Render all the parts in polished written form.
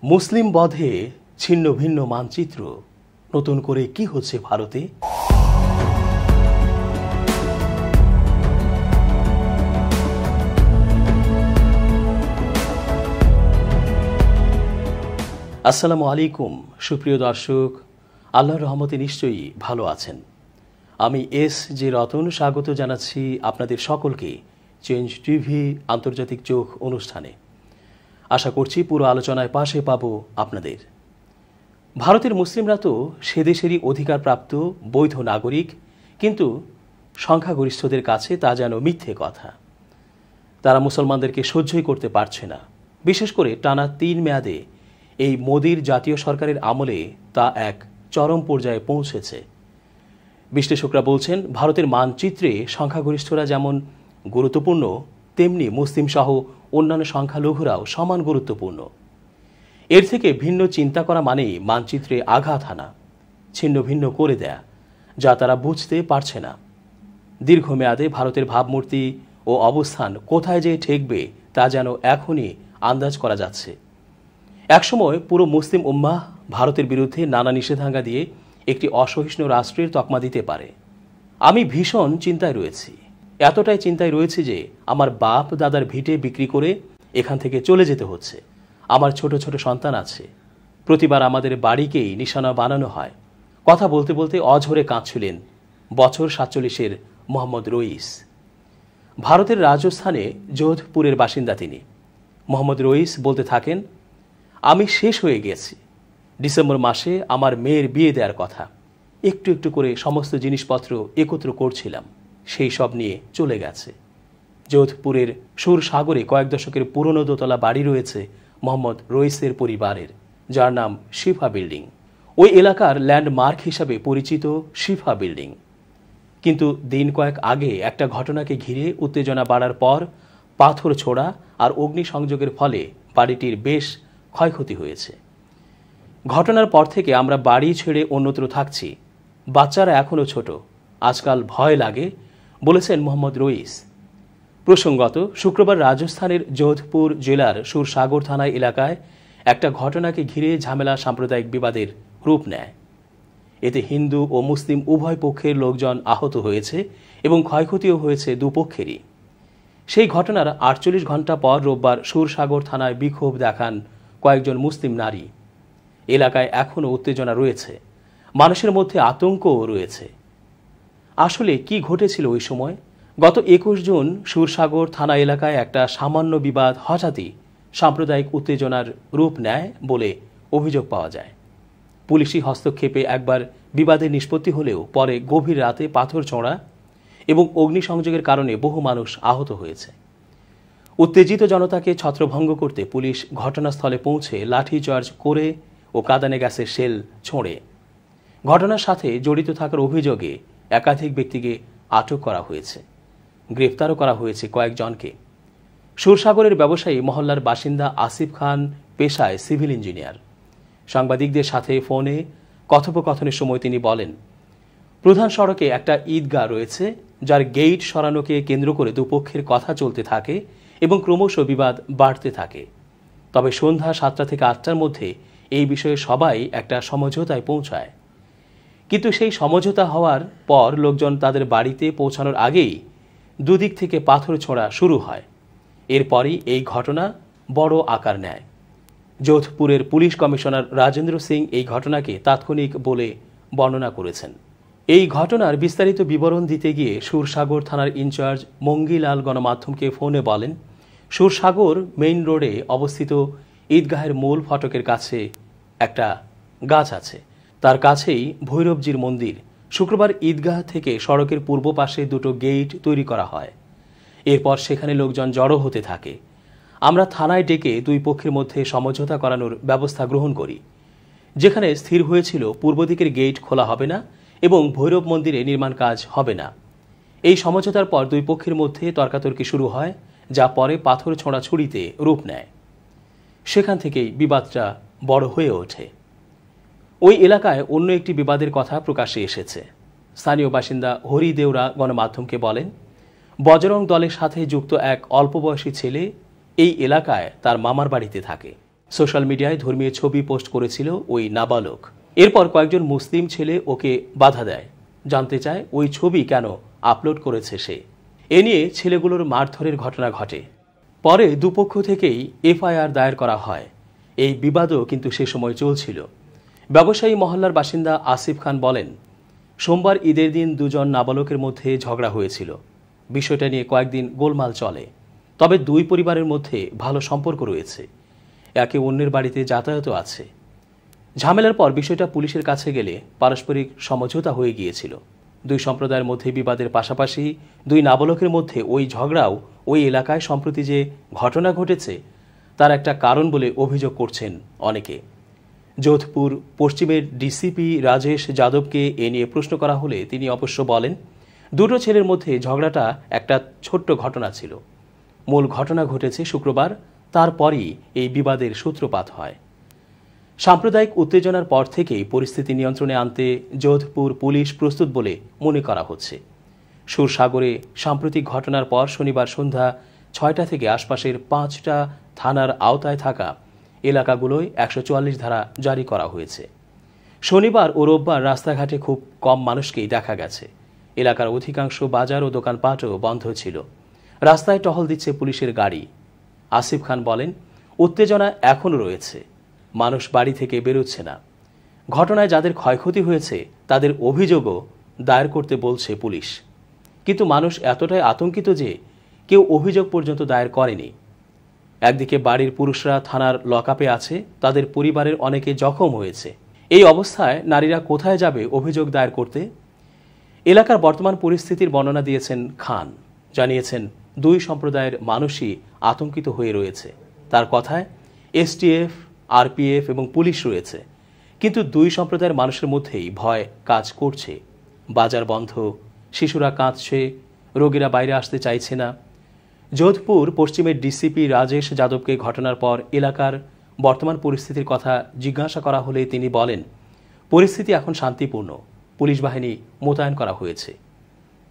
মুসলিম বধে ছিন্ন ভিন্ন মানচিত্র, নতুন করে কি হচ্ছে ভারতে? আসসালামু আলাইকুম সুপ্রিয় দর্শক, আল্লাহর রহমতে নিশ্চয়ই ভালো আছেন। আমি এস জে রতন স্বাগত জানাচ্ছি আপনাদের সকলকে চেঞ্জ টিভি আন্তর্জাতিক চোখ অনুষ্ঠানে। আশা করছি পুরো আলোচনায় পাশে পাবো আপনাদের। ভারতের মুসলিমরা তো সে দেশেরই অধিকারপ্রাপ্ত বৈধ নাগরিক, কিন্তু সংখ্যাগরিষ্ঠদের কাছে তা যেন মিথ্যে কথা। তারা মুসলমানদেরকে সহ্যই করতে পারছে না। বিশেষ করে টানা 3 মেয়াদে এই মোদির জাতীয় সরকারের আমলে তা এক চরম পর্যায়ে পৌঁছেছে। বিশ্লেষকরা বলছেন, ভারতের মানচিত্রে সংখ্যাগরিষ্ঠরা যেমন গুরুত্বপূর্ণ, তেমনি মুসলিম সহ অন্যান্য সংখ্যালঘুরাও সমান গুরুত্বপূর্ণ। এর থেকে ভিন্ন চিন্তা করা মানেই মানচিত্রে আঘাত হানা, ছিন্ন ভিন্ন করে দেয়া, যা তারা বুঝতে পারছে না। দীর্ঘমেয়াদে ভারতের ভাবমূর্তি ও অবস্থান কোথায় যে ঠেকবে তা যেন এখনই আন্দাজ করা যাচ্ছে। একসময় পুরো মুসলিম উম্মাহ ভারতের বিরুদ্ধে নানা নিষেধাজ্ঞা দিয়ে একটি অসহিষ্ণু রাষ্ট্রের তকমা দিতে পারে। আমি ভীষণ চিন্তায় রয়েছি, এতটাই চিন্তায় রয়েছে যে আমার বাপ দাদার ভিটে বিক্রি করে এখান থেকে চলে যেতে হচ্ছে। আমার ছোট ছোট সন্তান আছে। প্রতিবার আমাদের বাড়িকেই নিশানা বানানো হয়। কথা বলতে বলতে অঝরে কাঁদছিলেন বছর 47-এর মোহাম্মদ রইস। ভারতের রাজস্থানে যোধপুরের বাসিন্দা তিনি। মোহাম্মদ রইস বলতে থাকেন, আমি শেষ হয়ে গেছি। ডিসেম্বর মাসে আমার মেয়ের বিয়ে দেওয়ার কথা। একটু একটু করে সমস্ত জিনিসপত্র একত্র করছিলাম, সেই সব নিয়ে চলে গেছে। যোধপুরের সুরসাগরে কয়েক দশকের পুরনো দোতলা বাড়ি রয়েছে মোহাম্মদ রইসের পরিবারের, যার নাম শিফা বিল্ডিং। ওই এলাকার ল্যান্ডমার্ক হিসাবে পরিচিত শিফা বিল্ডিং। কিন্তু দিন কয়েক আগে একটা ঘটনাকে ঘিরে উত্তেজনা বাড়ার পর পাথর ছোড়া আর অগ্নিসংযোগের ফলে বাড়িটির বেশ ক্ষয়ক্ষতি হয়েছে। ঘটনার পর থেকে আমরা বাড়ি ছেড়ে অন্যত্র থাকছি। বাচ্চারা এখনও ছোট, আজকাল ভয় লাগে, বলেছেন মোহাম্মদ রইস। প্রসঙ্গত, শুক্রবার রাজস্থানের যোধপুর জেলার সুরসাগর থানা এলাকায় একটা ঘটনাকে ঘিরে ঝামেলা সাম্প্রদায়িক বিবাদের রূপ নেয়। এতে হিন্দু ও মুসলিম উভয় পক্ষের লোকজন আহত হয়েছে এবং ক্ষয়ক্ষতিও হয়েছে দুপক্ষেরই। সেই ঘটনার 48 ঘণ্টা পর রোববার সুরসাগর থানায় বিক্ষোভ দেখান কয়েকজন মুসলিম নারী। এলাকায় এখনও উত্তেজনা রয়েছে, মানুষের মধ্যে আতঙ্কও রয়েছে। আসলে কি ঘটেছিল ওই সময়? গত 21 জুন সুরসাগর থানা এলাকায় একটা সামান্য বিবাদ হঠাৎই সাম্প্রদায়িক উত্তেজনার রূপ নেয় বলে অভিযোগ পাওয়া যায়। পুলিশি হস্তক্ষেপে একবার বিবাদের নিষ্পত্তি হলেও পরে গভীর রাতে পাথর ছোঁড়া এবং অগ্নিসংযোগের কারণে বহু মানুষ আহত হয়েছে। উত্তেজিত জনতাকে ছত্রভঙ্গ করতে পুলিশ ঘটনাস্থলে পৌঁছে লাঠিচার্জ করে ও কাঁদানে গ্যাসের শেল ছোঁড়ে। ঘটনার সাথে জড়িত থাকার অভিযোগে একাধিক ব্যক্তিকে আটক করা হয়েছে, গ্রেফতারও করা হয়েছে কয়েকজনকে। সুরসাগরের ব্যবসায়ী মহল্লার বাসিন্দা আসিফ খান পেশায় সিভিল ইঞ্জিনিয়ার। সাংবাদিকদের সাথে ফোনে কথোপকথনের সময় তিনি বলেন, প্রধান সড়কে একটা ঈদগাহ রয়েছে, যার গেট সরানোকে কেন্দ্র করে দুপক্ষের কথা চলতে থাকে এবং ক্রমশ বিবাদ বাড়তে থাকে। তবে সন্ধ্যা 7টা থেকে 8টার মধ্যে এই বিষয়ে সবাই একটা সমঝোতায় পৌঁছায়। কিন্তু সেই সমঝোতা হওয়ার পর লোকজন তাদের বাড়িতে পৌঁছানোর আগেই দুদিক থেকে পাথর ছোঁড়া শুরু হয়। এরপরই এই ঘটনা বড় আকার নেয়। যোধপুরের পুলিশ কমিশনার রাজেন্দ্র সিং এই ঘটনাকে তাৎক্ষণিক বলে বর্ণনা করেছেন। এই ঘটনার বিস্তারিত বিবরণ দিতে গিয়ে সুরসাগর থানার ইনচার্জ মঙ্গিলাল গণমাধ্যমকে ফোনে বলেন, সুরসাগর মেইন রোডে অবস্থিত ঈদগাহের মূল ফটকের কাছে একটা গাছ আছে, তার কাছেই ভৈরবজির মন্দির। শুক্রবার ঈদগাহ থেকে সড়কের পূর্ব পাশে 2টো গেট তৈরি করা হয়। এরপর সেখানে লোকজন জড়ো হতে থাকে। আমরা থানায় ডেকে দুই পক্ষের মধ্যে সমঝোতা করানোর ব্যবস্থা গ্রহণ করি, যেখানে স্থির হয়েছিল পূর্ব দিকের গেট খোলা হবে না এবং ভৈরব মন্দিরে নির্মাণ কাজ হবে না। এই সমঝোতার পর দুই পক্ষের মধ্যে তর্কাতর্কি শুরু হয়, যা পরে পাথর ছোঁড়াছুড়িতে রূপ নেয়। সেখান থেকেই বিবাদটা বড় হয়ে ওঠে। ওই এলাকায় অন্য একটি বিবাদের কথা প্রকাশ্যে এসেছে। স্থানীয় বাসিন্দা হরি দেওরা গণমাধ্যমকে বলেন, বজরং দলের সাথে যুক্ত এক অল্প বয়সী ছেলে এই এলাকায় তার মামার বাড়িতে থাকে। সোশ্যাল মিডিয়ায় ধর্মীয় ছবি পোস্ট করেছিল ওই নাবালক। এরপর কয়েকজন মুসলিম ছেলে ওকে বাধা দেয়, জানতে চায় ওই ছবি কেন আপলোড করেছে সে। এ নিয়ে ছেলেগুলোর মারধরের ঘটনা ঘটে। পরে দুপক্ষ থেকেই এফআইআর দায়ের করা হয়। এই বিবাদও কিন্তু সে সময় চলছিল। ব্যবসায়ী মহল্লার বাসিন্দা আসিফ খান বলেন, সোমবার ঈদের দিন দুজন নাবালকের মধ্যে ঝগড়া হয়েছিল। বিষয়টা নিয়ে কয়েকদিন গোলমাল চলে। তবে দুই পরিবারের মধ্যে ভালো সম্পর্ক রয়েছে, একে অন্যের বাড়িতে যাতায়াতও আছে। ঝামেলার পর বিষয়টা পুলিশের কাছে গেলে পারস্পরিক সমঝোতা হয়ে গিয়েছিল। দুই সম্প্রদায়ের মধ্যে বিবাদের পাশাপাশি দুই নাবালকের মধ্যে ওই ঝগড়াও ওই এলাকায় সম্প্রতি যে ঘটনা ঘটেছে তার একটা কারণ বলে অভিযোগ করছেন অনেকে। যোধপুর পশ্চিমের ডিসিপি রাজেশ যাদবকে এ নিয়ে প্রশ্ন করা হলে তিনি অবশ্য বলেন, দুটো ছেলের মধ্যে ঝগড়াটা একটা ছোট্ট ঘটনা ছিল। মূল ঘটনা ঘটেছে শুক্রবার, তারপরই এই বিবাদের সূত্রপাত হয়। সাম্প্রদায়িক উত্তেজনার পর থেকেই পরিস্থিতি নিয়ন্ত্রণে আনতে যোধপুর পুলিশ প্রস্তুত বলে মনে করা হচ্ছে। সুরসাগরে সাম্প্রতিক ঘটনার পর শনিবার সন্ধ্যা ৬টা থেকে আশপাশের ৫টা থানার আওতায় থাকা এলাকাগুলোয় ১৪৪ ধারা জারি করা হয়েছে। শনিবার ও রোববার রাস্তাঘাটে খুব কম মানুষকেই দেখা গেছে। এলাকার অধিকাংশ বাজার ও দোকানপাটও বন্ধ ছিল। রাস্তায় টহল দিচ্ছে পুলিশের গাড়ি। আসিফ খান বলেন, উত্তেজনা এখনও রয়েছে, মানুষ বাড়ি থেকে বেরোচ্ছে না। ঘটনায় যাদের ক্ষয়ক্ষতি হয়েছে তাদের অভিযোগও দায়ের করতে বলছে পুলিশ। কিন্তু মানুষ এতটাই আতঙ্কিত যে কেউ অভিযোগ পর্যন্ত দায়ের করেনি। একদিকে বাড়ির পুরুষরা থানার লকআপে আছে, তাদের পরিবারের অনেকে জখম হয়েছে। এই অবস্থায় নারীরা কোথায় যাবে অভিযোগ দায়ের করতে? এলাকার বর্তমান পরিস্থিতির বর্ণনা দিয়েছেন খান। জানিয়েছেন, দুই সম্প্রদায়ের মানুষই আতঙ্কিত হয়ে রয়েছে। তার কথায় এসটিএফ, আরপিএফ এবং পুলিশ রয়েছে, কিন্তু দুই সম্প্রদায়ের মানুষের মধ্যেই ভয় কাজ করছে। বাজার বন্ধ, শিশুরা কাঁদছে, রোগীরা বাইরে আসতে চাইছে না। যোধপুর পশ্চিমের ডিসিপি রাজেশ যাদবকে ঘটনার পর এলাকার বর্তমান পরিস্থিতির কথা জিজ্ঞাসা করা হলে তিনি বলেন, পরিস্থিতি এখন শান্তিপূর্ণ, পুলিশ বাহিনী মোতায়েন করা হয়েছে।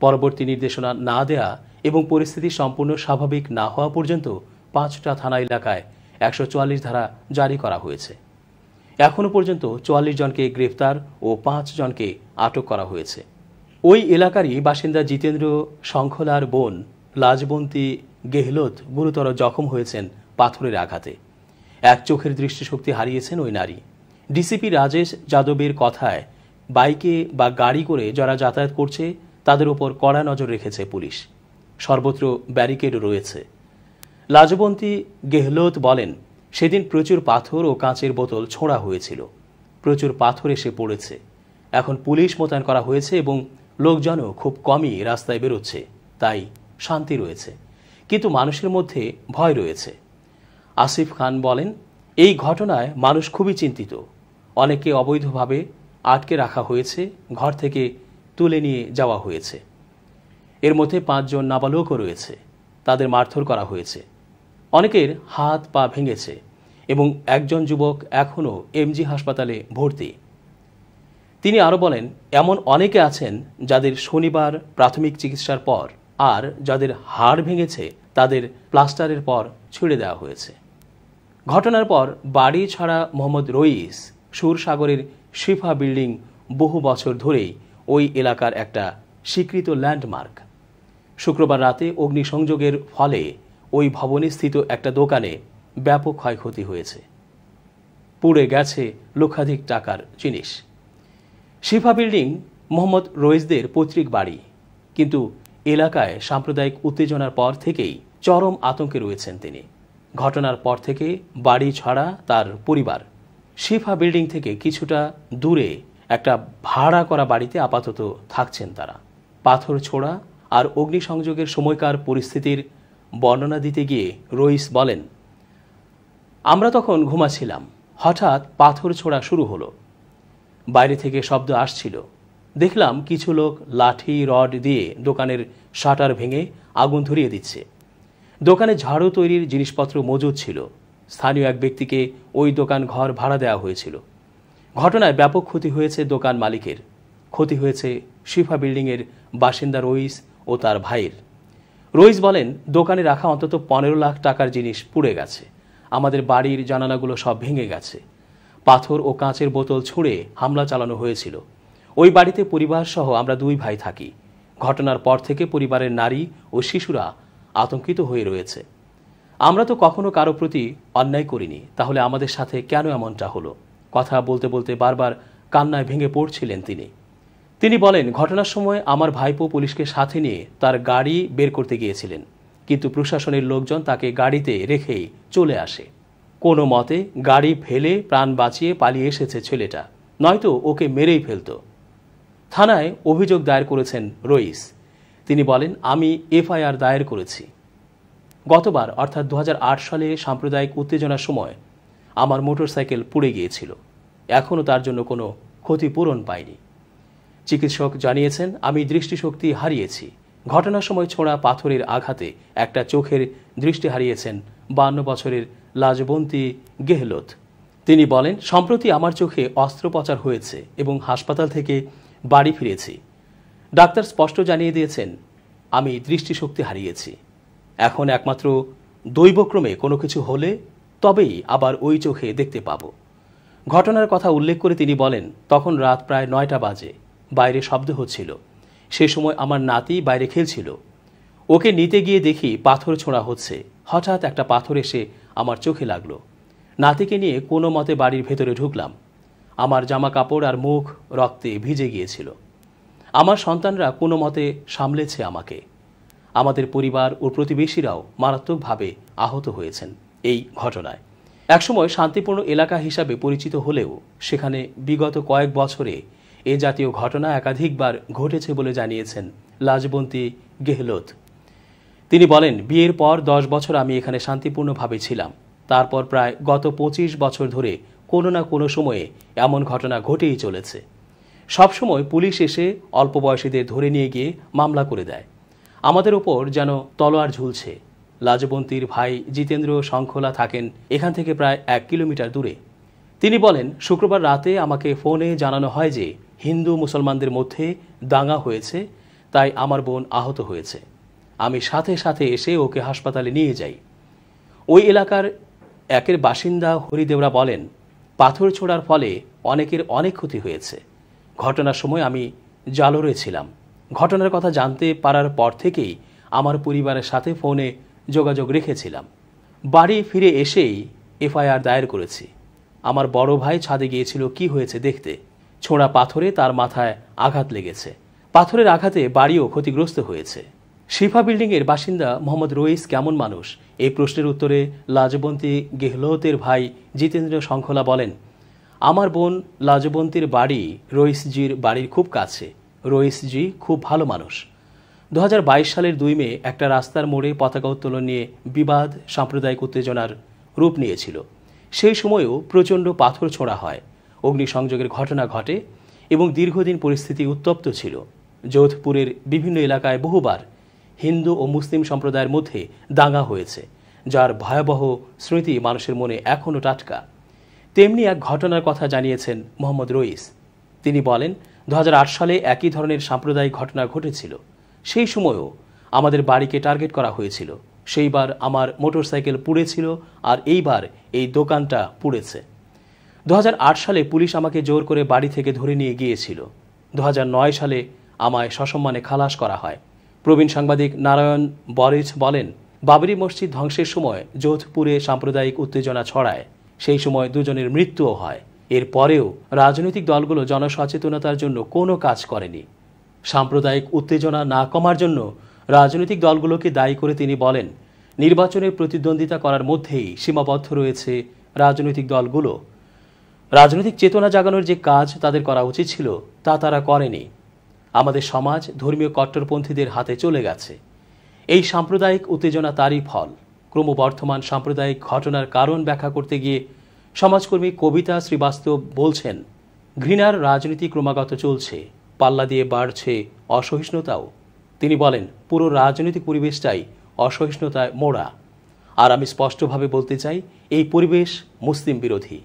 পরবর্তী নির্দেশনা না দেয়া এবং পরিস্থিতি সম্পূর্ণ স্বাভাবিক না হওয়া পর্যন্ত ৫টা থানা এলাকায় ১৪৪ ধারা জারি করা হয়েছে। এখনও পর্যন্ত ৪৪ জনকে গ্রেফতার ও ৫ জনকে আটক করা হয়েছে। ওই এলাকারই বাসিন্দা জিতেন্দ্র শঙ্খলার বোন লাজবন্তী গেহলোত গুরুতর জখম হয়েছেন পাথরের আঘাতে। এক চোখের দৃষ্টিশক্তি হারিয়েছেন ওই নারী। ডিসিপি রাজেশ যাদবের কথায়, বাইকে বা গাড়ি করে যারা যাতায়াত করছে তাদের উপর কড়া নজর রেখেছে পুলিশ। সর্বত্র ব্যারিকেড রয়েছে। লাজবন্তী গেহলোত বলেন, সেদিন প্রচুর পাথর ও কাঁচের বোতল ছোঁড়া হয়েছিল, প্রচুর পাথর এসে পড়েছে। এখন পুলিশ মোতায়েন করা হয়েছে এবং লোকজনও খুব কমই রাস্তায় বেরোচ্ছে, তাই শান্তি রয়েছে, কিন্তু মানুষের মধ্যে ভয় রয়েছে। আসিফ খান বলেন, এই ঘটনায় মানুষ খুবই চিন্তিত। অনেকে অবৈধভাবে আটকে রাখা হয়েছে, ঘর থেকে তুলে নিয়ে যাওয়া হয়েছে। এর মধ্যে ৫ জন নাবালকও রয়েছে, তাদের মারধর করা হয়েছে। অনেকের হাত পা ভেঙেছে এবং একজন যুবক এখনও এমজি হাসপাতালে ভর্তি। তিনি আরও বলেন, এমন অনেকে আছেন যাদের শনিবার প্রাথমিক চিকিৎসার পর আর যাদের হাড় ভেঙেছে তাদের প্লাস্টারের পর ছেড়ে দেওয়া হয়েছে। ঘটনার পর বাড়ি ছাড়া মোহাম্মদ রইস সুরসাগরের শিফা বিল্ডিং বহু বছর ধরেই ওই এলাকার একটা স্বীকৃত ল্যান্ডমার্ক। শুক্রবার রাতে অগ্নিসংযোগের ফলে ওই ভবনে স্থিত একটা দোকানে ব্যাপক ক্ষয়ক্ষতি হয়েছে, পুড়ে গেছে লক্ষাধিক টাকার জিনিস। শিফা বিল্ডিং মোহাম্মদ রইসদের পৈতৃক বাড়ি, কিন্তু এলাকায় সাম্প্রদায়িক উত্তেজনার পর থেকেই চরম আতঙ্কে রয়েছেন তিনি। ঘটনার পর থেকে বাড়ি ছাড়া তার পরিবার শিফা বিল্ডিং থেকে কিছুটা দূরে একটা ভাড়া করা বাড়িতে আপাতত থাকছেন তারা। পাথর ছোড়া আর অগ্নিসংযোগের সময়কার পরিস্থিতির বর্ণনা দিতে গিয়ে রইস বলেন, আমরা তখন ঘুমাচ্ছিলাম, হঠাৎ পাথর ছোড়া শুরু হলো। বাইরে থেকে শব্দ আসছিল। দেখলাম কিছু লোক লাঠি রড দিয়ে দোকানের শাটার ভেঙে আগুন ধরিয়ে দিচ্ছে। দোকানে ঝাড়ু তৈরির জিনিসপত্র মজুদ ছিল। স্থানীয় এক ব্যক্তিকে ওই দোকান ঘর ভাড়া দেওয়া হয়েছিল। ঘটনায় ব্যাপক ক্ষতি হয়েছে দোকান মালিকের, ক্ষতি হয়েছে শিফা বিল্ডিংয়ের বাসিন্দা রইস ও তার ভাইয়ের। রইস বলেন, দোকানে রাখা অন্তত ১৫ লাখ টাকার জিনিস পুড়ে গেছে, আমাদের বাড়ির জানালাগুলো সব ভেঙে গেছে। পাথর ও কাঁচের বোতল ছুঁড়ে হামলা চালানো হয়েছিল। ওই বাড়িতে পরিবার সহ আমরা 2 ভাই থাকি। ঘটনার পর থেকে পরিবারের নারী ও শিশুরা আতঙ্কিত হয়ে রয়েছে। আমরা তো কখনো কারো প্রতি অন্যায় করিনি, তাহলে আমাদের সাথে কেন এমনটা হলো? কথা বলতে বলতে বারবার কান্নায় ভেঙে পড়ছিলেন তিনি বলেন, ঘটনার সময় আমার ভাইপো পুলিশকে সাথে নিয়ে তার গাড়ি বের করতে গিয়েছিলেন, কিন্তু প্রশাসনের লোকজন তাকে গাড়িতে রেখেই চলে আসে। কোনো মতে গাড়ি ফেলে প্রাণ বাঁচিয়ে পালিয়ে এসেছে ছেলেটা, নয়তো ওকে মেরেই ফেলত। থানায় অভিযোগ দায়ের করেছেন রইস। তিনি বলেন, আমি এফআইআর দায়ের করেছি। গতবার অর্থাৎ 2008 সালে সাম্প্রদায়িক উত্তেজনার সময় আমার মোটরসাইকেল পুড়ে গিয়েছিল। এখনও তার জন্য কোনো ক্ষতিপূরণ পাইনি। চিকিৎসক জানিয়েছেন, আমি দৃষ্টিশক্তি হারিয়েছি। ঘটনার সময় ছোড়া পাথরের আঘাতে একটা চোখের দৃষ্টি হারিয়েছেন 52 বছরের লাজবন্তী গেহলোত। তিনি বলেন, সম্প্রতি আমার চোখে অস্ত্রোপচার হয়েছে এবং হাসপাতাল থেকে বাড়ি ফিরেছি। ডাক্তার স্পষ্ট জানিয়ে দিয়েছেন আমি দৃষ্টিশক্তি হারিয়েছি। এখন একমাত্র দৈবক্রমে কোনো কিছু হলে তবেই আবার ওই চোখে দেখতে পাব। ঘটনার কথা উল্লেখ করে তিনি বলেন, তখন রাত প্রায় 9টা বাজে। বাইরে শব্দ হচ্ছিল। সে সময় আমার নাতি বাইরে খেলছিল। ওকে নিতে গিয়ে দেখি পাথর ছোঁড়া হচ্ছে। হঠাৎ একটা পাথর এসে আমার চোখে লাগলো। নাতিকে নিয়ে কোনো মতে বাড়ির ভেতরে ঢুকলাম। আমার জামা কাপড় আর মুখ রক্তে ভিজে গিয়েছিল। আমার সন্তানরা কোনো মতে সামলেছে আমাকে। আমাদের পরিবার ও প্রতিবেশীরাও মারাত্মকভাবে আহত হয়েছেন এই ঘটনায়। একসময় শান্তিপূর্ণ এলাকা হিসাবে পরিচিত হলেও সেখানে বিগত কয়েক বছরে এ জাতীয় ঘটনা একাধিকবার ঘটেছে বলে জানিয়েছেন লাজবন্তী গেহলোত। তিনি বলেন, বিয়ের পর 10 বছর আমি এখানে শান্তিপূর্ণভাবে ছিলাম। তারপর প্রায় গত 25 বছর ধরে কোনো না কোনো সময়ে এমন ঘটনা ঘটেই চলেছে। সবসময় পুলিশ এসে অল্প বয়সীদের ধরে নিয়ে গিয়ে মামলা করে দেয়। আমাদের ওপর যেন তলোয়ার ঝুলছে। লাজবন্তীর ভাই জিতেন্দ্র শঙ্খলা থাকেন এখান থেকে প্রায় 1 কিলোমিটার দূরে। তিনি বলেন, শুক্রবার রাতে আমাকে ফোনে জানানো হয় যে হিন্দু মুসলমানদের মধ্যে দাঙ্গা হয়েছে, তাই আমার বোন আহত হয়েছে। আমি সাথে সাথে এসে ওকে হাসপাতালে নিয়ে যাই। ওই এলাকার একের বাসিন্দা হরিদেবরা বলেন, পাথর ছোড়ার ফলে অনেকের অনেক ক্ষতি হয়েছে। ঘটনার সময় আমি জালোরে ছিলাম। ঘটনার কথা জানতে পারার পর থেকেই আমার পরিবারের সাথে ফোনে যোগাযোগ রেখেছিলাম। বাড়ি ফিরে এসেই এফআইআর দায়ের করেছি। আমার বড় ভাই ছাদে গিয়েছিল কি হয়েছে দেখতে। ছোঁড়া পাথরে তার মাথায় আঘাত লেগেছে। পাথরের আঘাতে বাড়িও ক্ষতিগ্রস্ত হয়েছে। শিফা বিল্ডিংয়ের বাসিন্দা মোহাম্মদ রইস কেমন মানুষ, এই প্রশ্নের উত্তরে লাজবন্তী গেহলোতের ভাই জিতেন্দ্র শঙ্খলা বলেন, আমার বোন লাজবন্তীর বাড়ি রইসজির বাড়ির খুব কাছে। রইসজি খুব ভালো মানুষ। 2022 সালের 2 মে একটা রাস্তার মোড়ে পতাকা উত্তোলন নিয়ে বিবাদ সাম্প্রদায়িক উত্তেজনার রূপ নিয়েছিল। সেই সময়েও প্রচণ্ড পাথর ছোঁড়া হয়, অগ্নিসংযোগের ঘটনা ঘটে এবং দীর্ঘদিন পরিস্থিতি উত্তপ্ত ছিল। যোধপুরের বিভিন্ন এলাকায় বহুবার হিন্দু ও মুসলিম সম্প্রদায়ের মধ্যে দাঙ্গা হয়েছে, যার ভয়াবহ স্মৃতি মানুষের মনে এখনও টাটকা। তেমনি এক ঘটনার কথা জানিয়েছেন মোহাম্মদ রইস। তিনি বলেন, 2008 সালে একই ধরনের সাম্প্রদায়িক ঘটনা ঘটেছিল। সেই সময়ও আমাদের বাড়িকে টার্গেট করা হয়েছিল। সেইবার আমার মোটরসাইকেল পুড়েছিল আর এইবার এই দোকানটা পুড়েছে। 2008 সালে পুলিশ আমাকে জোর করে বাড়ি থেকে ধরে নিয়ে গিয়েছিল। 2009 সালে আমায় সসম্মানে খালাস করা হয়। প্রবীণ সাংবাদিক নারায়ণ বরেজ বলেন, বাবরি মসজিদ ধ্বংসের সময় যোধপুরে সাম্প্রদায়িক উত্তেজনা ছড়ায়। সেই সময় 2 জনের মৃত্যুও হয়। এরপরেও রাজনৈতিক দলগুলো জনসচেতনতার জন্য কোনো কাজ করেনি। সাম্প্রদায়িক উত্তেজনা না কমার জন্য রাজনৈতিক দলগুলোকে দায়ী করে তিনি বলেন, নির্বাচনে প্রতিদ্বন্দ্বিতা করার মধ্যেই সীমাবদ্ধ রয়েছে রাজনৈতিক দলগুলো। রাজনৈতিক চেতনা জাগানোর যে কাজ তাদের করা উচিত ছিল তা তারা করেনি। আমাদের সমাজ ধর্মীয় কট্টরপন্থীদের হাতে চলে গেছে। এই সাম্প্রদায়িক উত্তেজনা তারই ফল। ক্রমবর্ধমান সাম্প্রদায়িক ঘটনার কারণ ব্যাখ্যা করতে গিয়ে সমাজকর্মী কবিতা শ্রীবাস্তব বলছেন, ঘৃণার রাজনীতি ক্রমাগত চলছে, পাল্লা দিয়ে বাড়ছে অসহিষ্ণুতাও। তিনি বলেন, পুরো রাজনৈতিক পরিবেশটাই অসহিষ্ণুতায় মোড়া। আর আমি স্পষ্টভাবে বলতে চাই, এই পরিবেশ মুসলিম বিরোধী।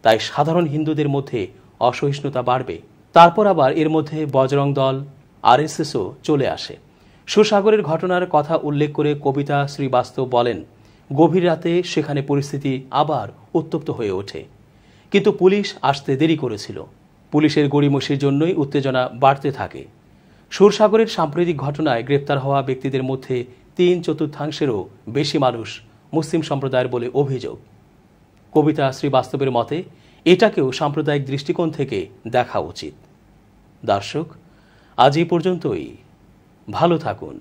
তাই সাধারণ হিন্দুদের মধ্যে অসহিষ্ণুতা বাড়বে। তারপর আবার এর মধ্যে বজরং দল, আরএসএসও চলে আসে। সুসাগরের ঘটনার কথা উল্লেখ করে কবিতা শ্রীবাস্তব বলেন, গভীর রাতে সেখানে পরিস্থিতি আবার উত্তপ্ত হয়ে ওঠে, কিন্তু পুলিশ আসতে দেরি করেছিল। পুলিশের গড়িমসির জন্যই উত্তেজনা বাড়তে থাকে। সুরসাগরের সাম্প্রতিক ঘটনায় গ্রেপ্তার হওয়া ব্যক্তিদের মধ্যে 3/4 বেশি মানুষ মুসলিম সম্প্রদায়ের বলে অভিযোগ। কবিতা শ্রীবাস্তবের মতে এটাকেও সাম্প্রদায়িক দৃষ্টিকোণ থেকে দেখা উচিত। দর্শক, আজ এই পর্যন্তই। ভালো থাকুন।